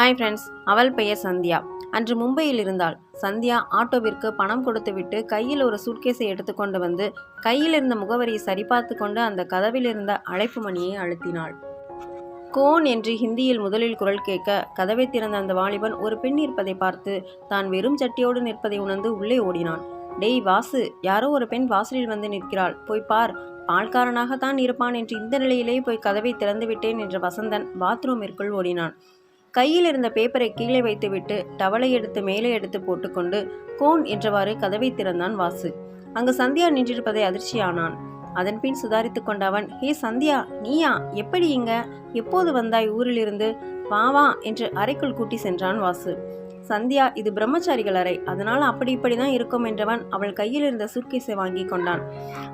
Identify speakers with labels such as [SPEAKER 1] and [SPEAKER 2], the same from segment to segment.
[SPEAKER 1] Hi friends, அவள் பெயர் சந்தியா. அன்று மும்பையில் இருந்தாள். சந்தியா ஆட்டோவிற்கு பணம் கொடுத்துவிட்டு கையில் ஒரு சூட்கேஸை எடுத்துக்கொண்டு வந்து கையில் இருந்த முகவரியை சரிபார்த்து கொண்டு அந்த கதவில் இருந்த அழைப்பு மணியை அழுத்தினாள். கோன் என்று ஹிந்தியில் முதலில் குரல் கேட்க கதவை திறந்த அந்த வாலிபன் ஒரு பெண் இருப்பதை பார்த்து தான் வெறும் சட்டியோடு நிற்பதை உணர்ந்து உள்ளே ஓடினான். டேய் வாசு, யாரோ ஒரு பெண் வாசலில் வந்து நிற்கிறாள், போய் பார். பால்காரனாகத்தான் இருப்பான் என்று இந்த நிலையிலே போய் கதவை திறந்து விட்டேன் என்ற வசந்தன் பாத்ரூமிற்குள் ஓடினான். கையில் இருந்த பேப்பரை கீழே வைத்துவிட்டு டவலை எடுத்து மேலே எடுத்து போட்டுக்கொண்டு கோன் என்றவாறு கதவை திறந்தான் வாசு. அங்கு சந்தியா நின்றிருப்பதை அதிர்ச்சியானான். அதன் பின் சுதாரித்து கொண்ட அவன், ஹே சந்தியா, நீயா? எப்படி இங்க? எப்போது வந்தாய் ஊரிலிருந்து? வா வா என்று அறைக்குள் கூட்டி சென்றான் வாசு. சந்தியா, இது பிரம்மச்சாரிகள் அறை, அதனால் அப்படி இப்படிதான் இருக்கும் என்றவன் அவள் கையில் இருந்த சூட்கேஸை வாங்கி கொண்டான்.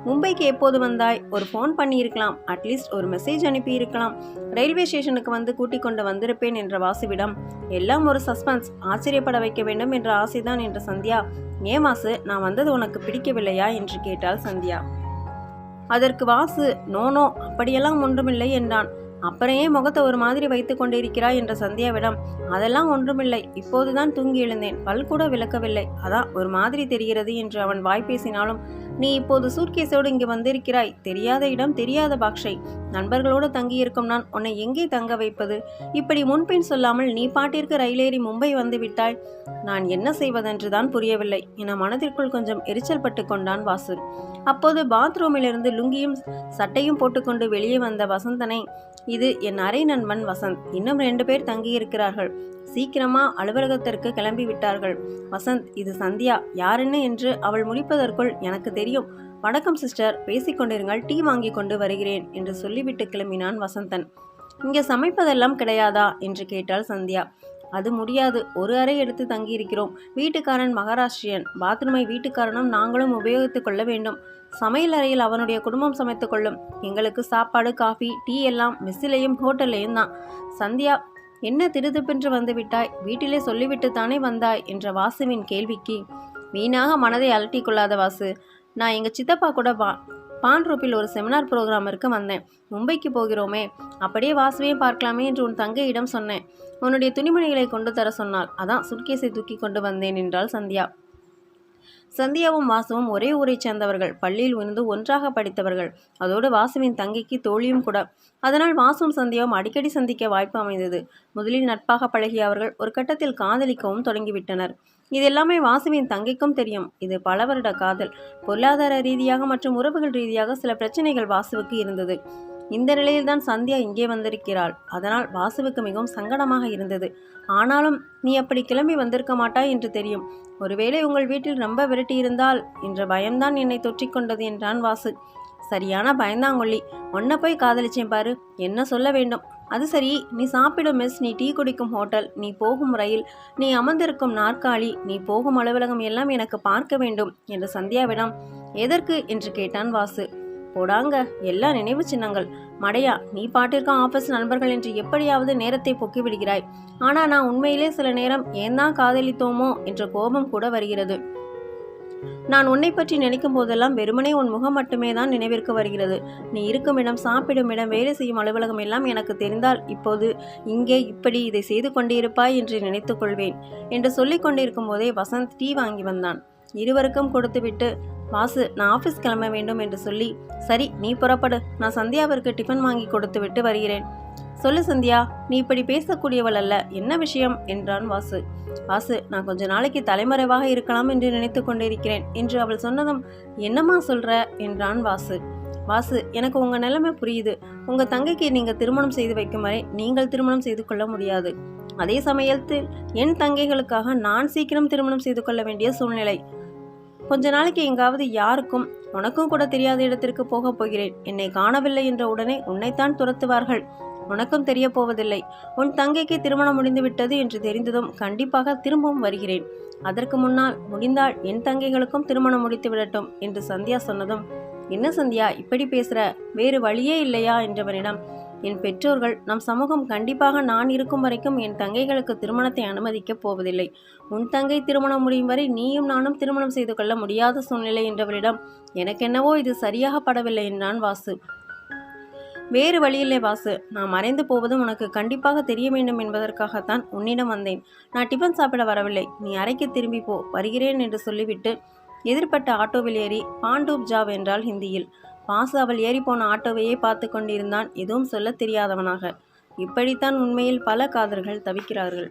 [SPEAKER 1] மும்பைக்கு எப்போது வந்தாய்? ஒரு ஃபோன் பண்ணியிருக்கலாம், அட்லீஸ்ட் ஒரு மெசேஜ் அனுப்பி இருக்கலாம். ரயில்வே ஸ்டேஷனுக்கு வந்து கூட்டிக் கொண்டு வந்திருப்பேன் என்ற வாசுவிடம், எல்லாம் ஒரு சஸ்பென்ஸ், ஆச்சரியப்பட வைக்க வேண்டும் என்ற ஆசைதான் என்ற சந்தியா. ஏன் வாசு, நான் வந்தது உனக்கு பிடிக்கவில்லையா என்று கேட்டாள் சந்தியா. அதற்கு வாசு, நோ அப்படியெல்லாம் ஒன்றுமில்லை என்றான். அப்புறம் ஏன் முகத்தை ஒரு மாதிரி வைத்து கொண்டிருக்கிறாய் என்ற சந்தியாவிடம், அதெல்லாம் ஒன்றுமில்லை, இப்போதுதான் தூங்கி எழுந்தேன், பல் கூட விளக்கவில்லை, அதான் ஒரு மாதிரி தெரிகிறது என்று அவன் வாய் பேசினாலும், நீ இப்போது சூட்கேஸோடு இங்கு வந்திருக்கிறாய், தெரியாத இடம், தெரியாத பாஷை, நண்பர்களோடு தங்கியிருக்கும் நான் உன்னை எங்கே தங்க வைப்பது? இப்படி முன்பின் சொல்லாமல் நீ பாட்டிற்கு ரயிலேறி மும்பை வந்து விட்டாய். நான் என்ன செய்வதென்றுதான் புரியவில்லை என மனதிற்குள் கொஞ்சம் எரிச்சல் பட்டு கொண்டான் வாசு. அப்போது பாத்ரூமிலிருந்து லுங்கியும் சட்டையும் போட்டுக்கொண்டு வெளியே வந்த வசந்தனை, இது என் அரை நண்பன் வசந்த், இன்னும் 2 பேர் தங்கியிருக்கிறார்கள், சீக்கிரமா அலுவலகத்திற்கு கிளம்பி விட்டார்கள். வசந்த், இது சந்தியா, யாருன்னு என்று அவள் முடிப்பதற்குள் எனக்கு தெரியும். வணக்கம் சிஸ்டர், பேசிக்கொண்டிருங்கள், டீ வாங்கி கொண்டு வருகிறேன் என்று சொல்லிவிட்டு கிளம்பினான் வசந்தன். இங்கே சமைப்பதெல்லாம் கிடையாதா என்று கேட்டாள் சந்தியா. அது முடியாது, ஒரு அறை எடுத்து தங்கியிருக்கிறோம், வீட்டுக்காரன் மகாராஷ்டிரியன், பாத்ரூமை வீட்டுக்காரனும் நாங்களும் உபயோகித்துக் கொள்ள வேண்டும், சமையல் அறையில் அவனுடைய குடும்பம் சமைத்து கொள்ளும், எங்களுக்கு சாப்பாடு காஃபி டீ எல்லாம் மெஸ்ஸிலையும் ஹோட்டல்லையும் தான். சந்தியா, என்ன திருதுப்பென்று வந்து விட்டாய், வீட்டிலே சொல்லிவிட்டு தானே வந்தாய் என்ற வாசுவின் கேள்விக்கு, வீணாக மனதை அலட்டி கொள்ளாத வாசு, நான் எங்கள் சித்தப்பா கூட பான்ரூப்பில் ஒரு செமினார் ப்ரோக்ராமிற்கு வந்தேன், மும்பைக்கு போகிறோமே, அப்படியே வாசுவையும் பார்க்கலாமே என்று உன் தங்கையிடம் சொன்னேன், உன்னுடைய துணிமணிகளை கொண்டு தர சொன்னால், அதான் சுட்கேஸை தூக்கி கொண்டு வந்தேன் என்றாள் சந்தியா. சந்தியாவும் வாசுவும் ஒரே ஊரை சேர்ந்தவர்கள், பள்ளியில் இருந்து ஒன்றாக படித்தவர்கள், அதோடு வாசுவின் தங்கைக்கு தோழியும் கூட. அதனால் வாசுவும் சந்தியாவும் அடிக்கடி சந்திக்க வாய்ப்பு அமைந்தது. முதலில் நட்பாக பழகிய அவர்கள் ஒரு கட்டத்தில் காதலிக்கவும் தொடங்கிவிட்டனர். இது எல்லாமே வாசுவின் தங்கைக்கும் தெரியும். இது பல வருட காதல். பொருளாதார ரீதியாக மற்றும் உறவுகள் ரீதியாக சில பிரச்சனைகள் வாசுவுக்கு இருந்தது. இந்த நிலையில்தான் சந்தியா இங்கே வந்திருக்கிறாள். அதனால் வாசுவுக்கு மிகவும் சங்கடமாக இருந்தது. ஆனாலும் நீ அப்படி கிளம்பி வந்திருக்க மாட்டாய் என்று தெரியும். ஒருவேளை உங்கள் வீட்டில் ரொம்ப விரட்டியிருந்தால் என்ற பயம்தான் என்னை தொற்றிக்கொண்டது என்றான் வாசு. சரியான பயந்தாங்கொல்லி, உன்னை போய் காதலிச்சேன் பாரு, என்ன சொல்ல வேண்டும்? அது சரி, நீ சாப்பிடும் மெஸ், நீ டீ குடிக்கும் ஹோட்டல், நீ போகும் ரயில், நீ அமர்ந்திருக்கும் நாற்காலி, நீ போகும் அலுவலகம் எல்லாம் எனக்கு பார்க்க வேண்டும் என்று சந்தியாவிடம், எதற்கு என்று கேட்டான் வாசு. போடாங்க, எல்லா நினைவு சின்னங்கள், மடையா, நீ பாட்டிற்கு ஆபீஸ் நண்பர்கள் என்று எப்படியாவது நேரத்தை போக்கி விடுகிறாய். ஆனா நான் உண்மையிலே சில நேரம் ஏன் தான் காதலித்தோமோ என்ற கோபம் கூட வருகிறது. நான் உன்னை பற்றி நினைக்கும் போதெல்லாம் வெறுமனே உன் முகம் மட்டுமே தான் நினைவிற்கு வருகிறது. நீ இருக்கும் இடம், சாப்பிடும் இடம், வேலை செய்யும் அலுவலகம் எல்லாம் எனக்கு தெரிந்தால் இப்போது இங்கே இப்படி இதை செய்து கொண்டிருப்பாய் என்று நினைத்து கொள்வேன் என்று சொல்லிக் கொண்டிருக்கும் போதே வசந்த் டீ வாங்கி வந்தான். இருவருக்கும் கொடுத்துவிட்டு, வாசு, நான் ஆஃபீஸ் கிளம்ப வேண்டும் என்று சொல்லி, சரி நீ புறப்படு, நான் சந்தியாவிற்கு டிஃபன் வாங்கி கொடுத்து விட்டு வருகிறேன். சொல்லு சந்தியா, நீ இப்படி பேசக்கூடியவள் அல்ல, என்ன விஷயம் என்றான் வாசு. வாசு, நான் கொஞ்ச நாளைக்கு தலைமறைவாக இருக்கலாம் என்று நினைத்து கொண்டிருக்கிறேன் என்று அவள் சொன்னதும், என்னம்மா சொல்ற என்றான் வாசு. வாசு, எனக்கு உங்க நிலைமை புரியுது. உங்க தங்கைக்கு நீங்க திருமணம் செய்து வைக்கும் வரை நீங்கள் திருமணம் செய்து கொள்ள முடியாது. அதே சமயத்தில் என் தங்கைகளுக்காக நான் சீக்கிரம் திருமணம் செய்து கொள்ள வேண்டிய சூழ்நிலை. கொஞ்ச நாளைக்கு எங்காவது யாருக்கும் உனக்கும் கூட தெரியாத இடத்திற்கு போகப் போகிறேன். என்னை காணவில்லை என்ற உடனே உன்னைத்தான் துரத்துவார்கள். உனக்கும் தெரிய போவதில்லை. உன் தங்கைக்கு திருமணம் முடிந்துவிட்டது என்று தெரிந்ததும் கண்டிப்பாக திரும்பவும் வருகிறேன். அதற்கு முன்னால் முடிந்தால் என் தங்கைகளுக்கும் திருமணம் முடித்து விடட்டும் என்று சந்தியா சொன்னதும், என்ன சந்தியா இப்படி பேசுற, வேறு வழியே இல்லையா என்றவனிடம், என் பெற்றோர்கள், நம் சமூகம் கண்டிப்பாக நான் இருக்கும் வரைக்கும் என் தங்கைகளுக்கு திருமணத்தை அனுமதிக்கப் போவதில்லை. உன் தங்கை திருமணம் முடியும் வரை நீயும் நானும் திருமணம் செய்து கொள்ள முடியாத சூழ்நிலை என்றவரிடம், எனக்கென்னவோ இது சரியாக படவில்லை என்றான் வாசு. வேறு வழியில்லை பாசு, நான் மறைந்து போவதும் உனக்கு கண்டிப்பாக தெரிய வேண்டும் என்பதற்காகத்தான் உன்னிடம் வந்தேன். நான் டிஃபன் சாப்பிட வரவில்லை. நீ அறைக்கு திரும்பி போ, வருகிறேன் என்று சொல்லிவிட்டு எதிர்பட்ட ஆட்டோவில் ஏறி பாண்டூப் ஜாவ் என்றாள் ஹிந்தியில். பாசு அவள் ஏறிப்போன ஆட்டோவையே பார்த்து கொண்டிருந்தான், எதுவும் சொல்ல தெரியாதவனாக. இப்படித்தான் உண்மையில் பல காதலர்கள் தவிக்கிறார்கள்.